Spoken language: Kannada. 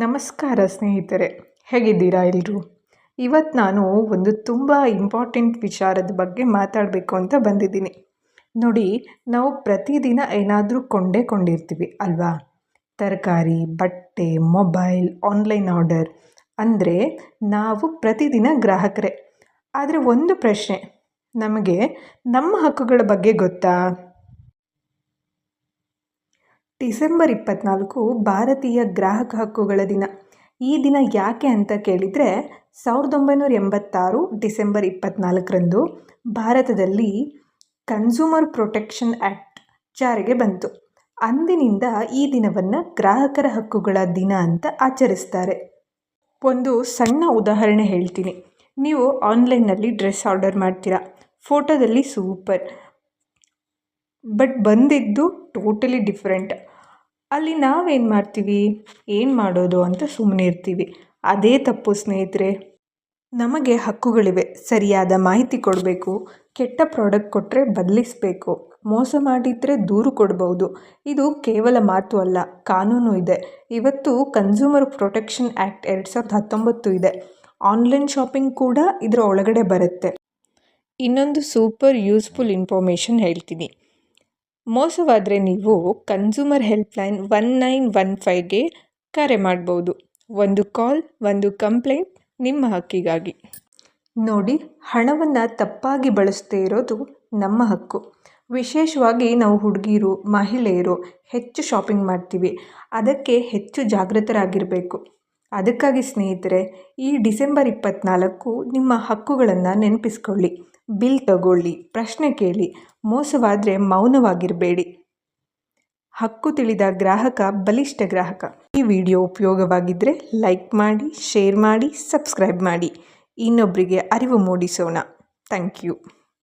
ನಮಸ್ಕಾರ ಸ್ನೇಹಿತರೆ, ಹೇಗಿದ್ದೀರಾ ಎಲ್ಲರೂ? ಇವತ್ತು ನಾನು ಒಂದು ತುಂಬ ಇಂಪಾರ್ಟೆಂಟ್ ವಿಚಾರದ ಬಗ್ಗೆ ಮಾತಾಡಬೇಕು ಅಂತ ಬಂದಿದ್ದೀನಿ. ನೋಡಿ, ನಾವು ಪ್ರತಿದಿನ ಏನಾದರೂ ಕೊಂಡಿರ್ತೀವಿ ಅಲ್ವಾ? ತರಕಾರಿ, ಬಟ್ಟೆ, ಮೊಬೈಲ್, ಆನ್ಲೈನ್ ಆರ್ಡರ್ ಅಂದರೆ ನಾವು ಪ್ರತಿದಿನ ಗ್ರಾಹಕರೇ. ಆದರೆ ಒಂದು ಪ್ರಶ್ನೆ, ನಮಗೆ ನಮ್ಮ ಹಕ್ಕುಗಳ ಬಗ್ಗೆ ಗೊತ್ತಾ? ಡಿಸೆಂಬರ್ 24 ಭಾರತೀಯ ಗ್ರಾಹಕ ಹಕ್ಕುಗಳ ದಿನ. ಈ ದಿನ ಯಾಕೆ ಅಂತ ಕೇಳಿದರೆ, 1986 ಡಿಸೆಂಬರ್ 24ರಂದು ಭಾರತದಲ್ಲಿ ಕನ್ಸ್ಯೂಮರ್ ಪ್ರೊಟೆಕ್ಷನ್ ಆ್ಯಕ್ಟ್ ಜಾರಿಗೆ ಬಂತು. ಅಂದಿನಿಂದ ಈ ದಿನವನ್ನು ಗ್ರಾಹಕರ ಹಕ್ಕುಗಳ ದಿನ ಅಂತ ಆಚರಿಸ್ತಾರೆ. ಒಂದು ಸಣ್ಣ ಉದಾಹರಣೆ ಹೇಳ್ತೀನಿ. ನೀವು ಆನ್ಲೈನ್ನಲ್ಲಿ ಡ್ರೆಸ್ ಆರ್ಡರ್ ಮಾಡ್ತೀರಾ. ಫೋಟೋದಲ್ಲಿ ಸೂಪರ್, ಬಟ್ ಬಂದಿದ್ದು ಟೋಟಲಿ ಡಿಫ್ರೆಂಟ್. ಅಲ್ಲಿ ನಾವೇನು ಮಾಡ್ತೀವಿ, ಏನು ಮಾಡೋದು ಅಂತ ಸುಮ್ಮನೆ ಇರ್ತೀವಿ. ಅದೇ ತಪ್ಪು ಸ್ನೇಹಿತರೆ. ನಮಗೆ ಹಕ್ಕುಗಳಿವೆ. ಸರಿಯಾದ ಮಾಹಿತಿ ಕೊಡಬೇಕು. ಕೆಟ್ಟ ಪ್ರಾಡಕ್ಟ್ ಕೊಟ್ಟರೆ ಬದಲಿಸಬೇಕು. ಮೋಸ ಮಾಡಿದರೆ ದೂರು ಕೊಡ್ಬೋದು. ಇದು ಕೇವಲ ಮಾತು ಅಲ್ಲ, ಕಾನೂನು ಇದೆ. ಇವತ್ತು ಕನ್ಸ್ಯೂಮರ್ ಪ್ರೊಟೆಕ್ಷನ್ ಆ್ಯಕ್ಟ್ 2019 ಇದೆ. ಆನ್ಲೈನ್ ಶಾಪಿಂಗ್ ಕೂಡ ಇದರ ಒಳಗಡೆ ಬರುತ್ತೆ. ಇನ್ನೊಂದು ಸೂಪರ್ ಯೂಸ್ಫುಲ್ ಇನ್ಫಾರ್ಮೇಷನ್ ಹೇಳ್ತೀನಿ. ಮೋಸವಾದರೆ ನೀವು ಕನ್ಸ್ಯೂಮರ್ ಹೆಲ್ಪ್ಲೈನ್ 1915ಗೆ ಕರೆ ಮಾಡ್ಬೋದು. ಒಂದು ಕಾಲ್, ಒಂದು ಕಂಪ್ಲೇಂಟ್ ನಿಮ್ಮ ಹಕ್ಕಿಗಾಗಿ. ನೋಡಿ, ಹಣವನ್ನು ತಪ್ಪಾಗಿ ಬಳಸದೇ ಇರೋದು ನಮ್ಮ ಹಕ್ಕು. ವಿಶೇಷವಾಗಿ ನಾವು ಹುಡುಗಿರು, ಮಹಿಳೆಯರು ಹೆಚ್ಚು ಶಾಪಿಂಗ್ ಮಾಡ್ತೀವಿ. ಅದಕ್ಕೆ ಹೆಚ್ಚು ಜಾಗೃತರಾಗಿರಬೇಕು. ಅದಕ್ಕಾಗಿ ಸ್ನೇಹಿತರೆ, ಈ ಡಿಸೆಂಬರ್ 24 ನಿಮ್ಮ ಹಕ್ಕುಗಳನ್ನು ನೆನಪಿಸ್ಕೊಳ್ಳಿ. ಬಿಲ್ ತಗೊಳ್ಳಿ, ಪ್ರಶ್ನೆ ಕೇಳಿ, ಮೋಸವಾದರೆ ಮೌನವಾಗಿರಬೇಡಿ. ಹಕ್ಕು ತಿಳಿದ ಗ್ರಾಹಕ ಬಲಿಷ್ಠ ಗ್ರಾಹಕ. ಈ ವಿಡಿಯೋ ಉಪಯೋಗವಾಗಿದ್ದರೆ ಲೈಕ್ ಮಾಡಿ, ಶೇರ್ ಮಾಡಿ, ಸಬ್ಸ್ಕ್ರೈಬ್ ಮಾಡಿ. ಇನ್ನೊಬ್ಬರಿಗೆ ಅರಿವು ಮೂಡಿಸೋಣ. Thank you.